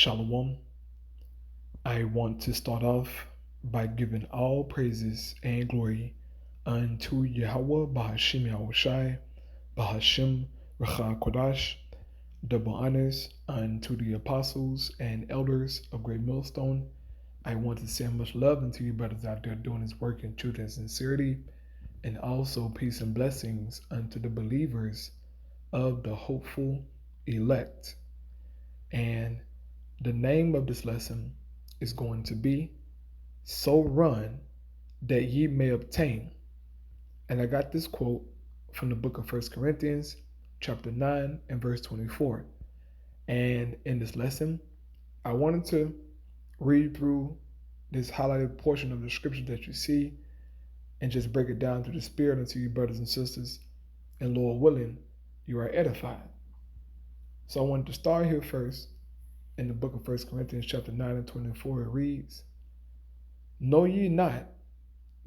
Shalom. I want to start off by giving all praises and glory unto Yahweh Bahashim Yahushai, Bahashim Racha Kodash, double honors unto the apostles and elders of Great Millstone. I want to send much love unto you brothers out there doing this work in truth and sincerity, and also peace and blessings unto the believers of the hopeful elect. And the name of this lesson is going to be So Run That Ye May Obtain. And I got this quote from the book of 1 Corinthians chapter 9 and verse 24. And in this lesson, I wanted to read through this highlighted portion of the scripture that you see and just break it down through the spirit unto you brothers and sisters. And Lord willing, you are edified. So I wanted to start here first. In the book of 1 Corinthians chapter 9 and 24, it reads, Know ye not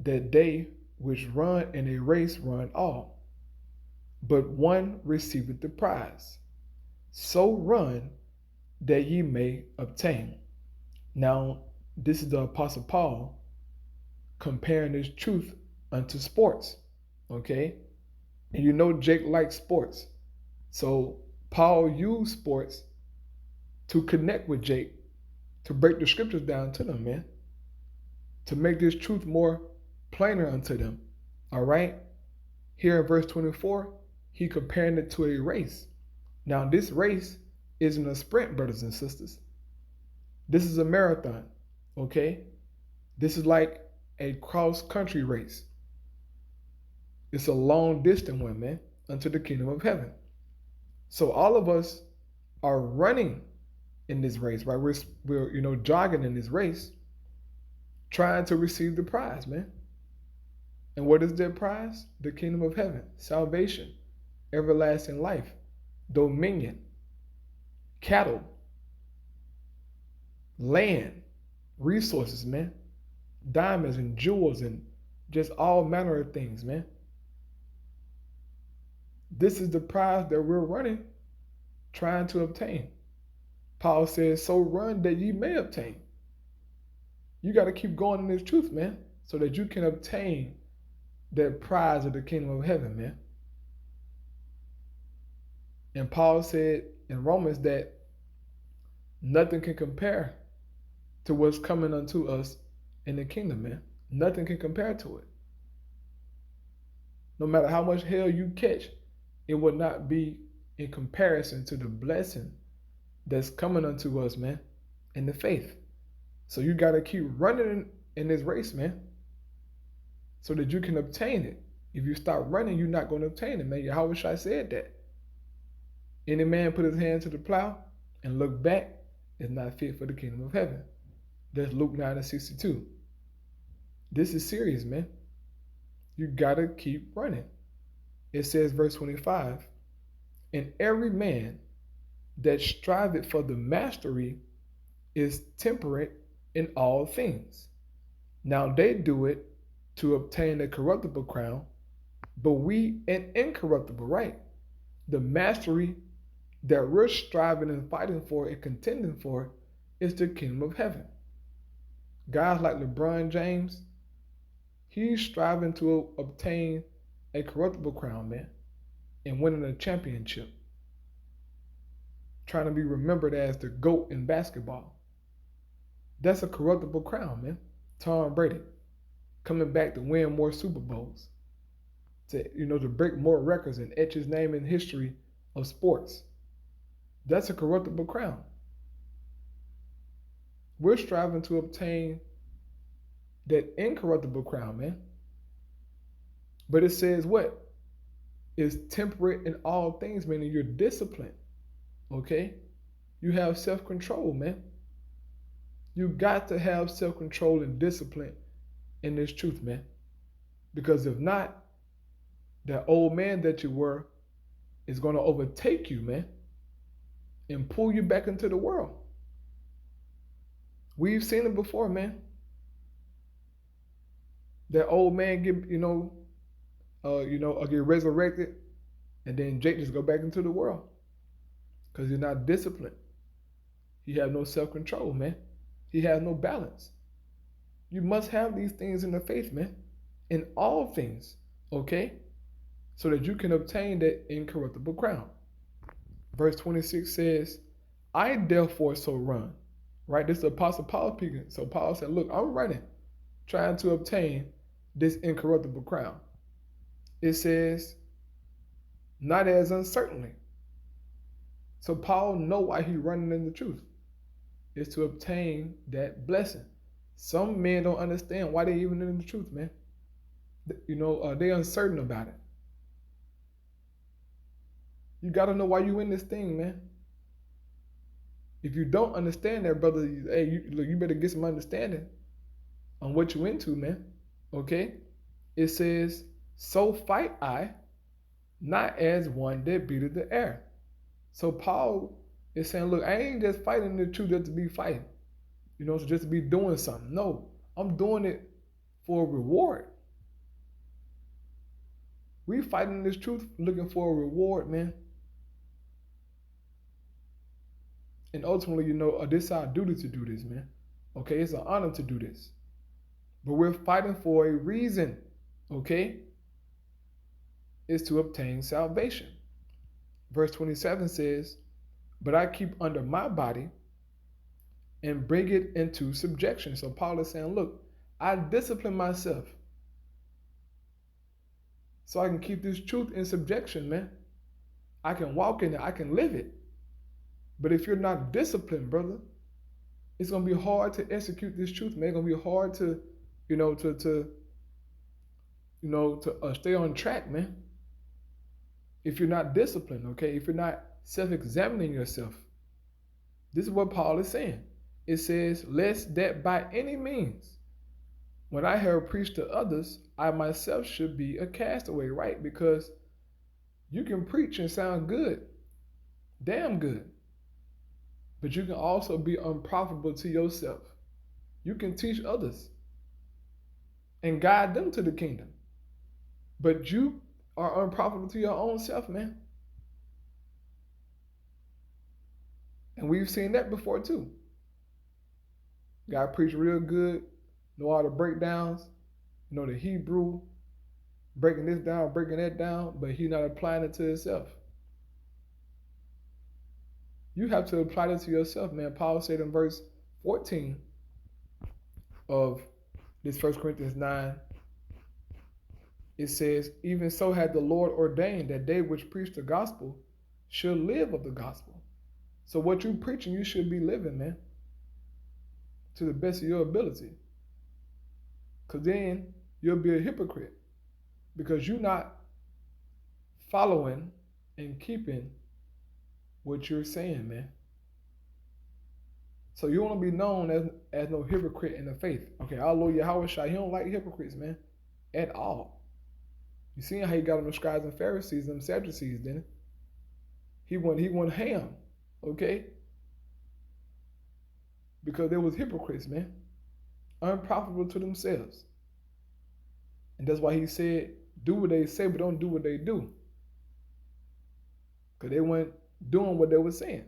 that they which run in a race run all, but one receiveth the prize? So run that ye may obtain. Now, this is the Apostle Paul comparing his truth unto sports, okay? And you know Jake likes sports. So Paul used sports to connect with Jake, to break the scriptures down to them, man, to make this truth more plainer unto them. All right? Here in verse 24, he comparing it to a race. Now, this race isn't a sprint, brothers and sisters. This is a marathon, okay? This is like a cross-country race. It's a long distance one, man, unto the kingdom of heaven. So all of us are running in this race, right? We're jogging in this race, trying to receive the prize, man. And what is their prize? The kingdom of heaven, salvation, everlasting life, dominion, cattle, land, resources, man, diamonds and jewels and just all manner of things, man. This is the prize that we're running, trying to obtain. Paul says, so run that ye may obtain. You got to keep going in this truth, man, so that you can obtain that prize of the kingdom of heaven, man. And Paul said in Romans that nothing can compare to what's coming unto us in the kingdom, man. Nothing can compare to it. No matter how much hell you catch, it will not be in comparison to the blessing that's coming unto us, man, in the faith. So you got to keep running in this race, man, so that you can obtain it. If you stop running, you're not going to obtain it, man. Yahweh said that. Any man put his hand to the plow and look back is not fit for the kingdom of heaven. That's Luke 9 and 62. This is serious, man. You got to keep running. It says, verse 25, and every man that striveth for the mastery is temperate in all things. Now they do it to obtain a corruptible crown, but we an incorruptible, right? The mastery that we're striving and fighting for and contending for is the kingdom of heaven. Guys like LeBron James, he's striving to obtain a corruptible crown, man, and winning a championship. Trying to be remembered as the GOAT in basketball. That's a corruptible crown, man. Tom Brady coming back to win more Super Bowls, to break more records and etch his name in history of sports. That's a corruptible crown. We're striving to obtain that incorruptible crown, man. But it says what? Is temperate in all things, meaning you're disciplined. Okay? You have self-control, man. You got to have self-control and discipline in this truth, man. Because if not, that old man that you were is going to overtake you, man, and pull you back into the world. We've seen it before, man. That old man get resurrected, and then Jake just go back into the world because he's not disciplined. He has no self-control, man. He has no balance. You must have these things in the faith, man. In all things, okay? So that you can obtain that incorruptible crown. Verse 26 says, I therefore so run. Right? This is the Apostle Paul speaking. So Paul said, look, I'm running, trying to obtain this incorruptible crown. It says, not as uncertainly. So Paul know why he running in the truth. Is to obtain that blessing. Some men don't understand why they even in the truth, man. They uncertain about it. You got to know why you in this thing, man. If you don't understand that, brother, hey, you better get some understanding on what you into, man. Okay? It says, so fight I, not as one that beateth the air. So Paul is saying, look, I ain't just fighting the truth just to be fighting. So just to be doing something. No, I'm doing it for a reward. We fighting this truth looking for a reward, man. And ultimately, this is our duty to do this, man. Okay, it's an honor to do this. But we're fighting for a reason, okay? It's to obtain salvation. Verse 27 says, but I keep under my body and bring it into subjection. So Paul is saying, look, I discipline myself so I can keep this truth in subjection, man. I can walk in it, I can live it. But if you're not disciplined, brother, it's gonna be hard to execute this truth, man. It's gonna be hard to, stay on track, man. If you're not disciplined, okay, if you're not self-examining yourself, this is what Paul is saying. It says, lest that by any means, when I have preached to others, I myself should be a castaway, right? Because you can preach and sound good, damn good. But you can also be unprofitable to yourself. You can teach others and guide them to the kingdom. But you are unprofitable to your own self, man. And we've seen that before too. Guy preach real good, know all the breakdowns, the Hebrew, breaking this down, breaking that down, but he's not applying it to himself. You have to apply it to yourself, man. Paul said in verse 14 of this 1 Corinthians 9, it says, even so had the Lord ordained that they which preach the gospel should live of the gospel. So what you're preaching, you should be living, man, to the best of your ability. Because then you'll be a hypocrite because you're not following and keeping what you're saying, man. So you want to be known as no hypocrite in the faith. Okay, our Lord Yahushua, he don't like hypocrites, man, at all. You seen how he got on the scribes and Pharisees, them Sadducees, didn't he? He went ham, okay? Because they was hypocrites, man, unprofitable to themselves. And that's why he said, do what they say, but don't do what they do. Because they weren't doing what they were saying,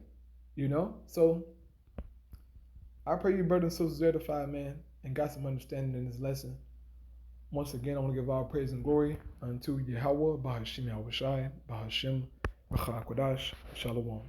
So I pray you brothers and sisters edified, man, and got some understanding in this lesson. Once again, I want to give all praise and glory unto Yahweh, Bahashim Yahushai, Bahashim Racha Kodash, Shalom.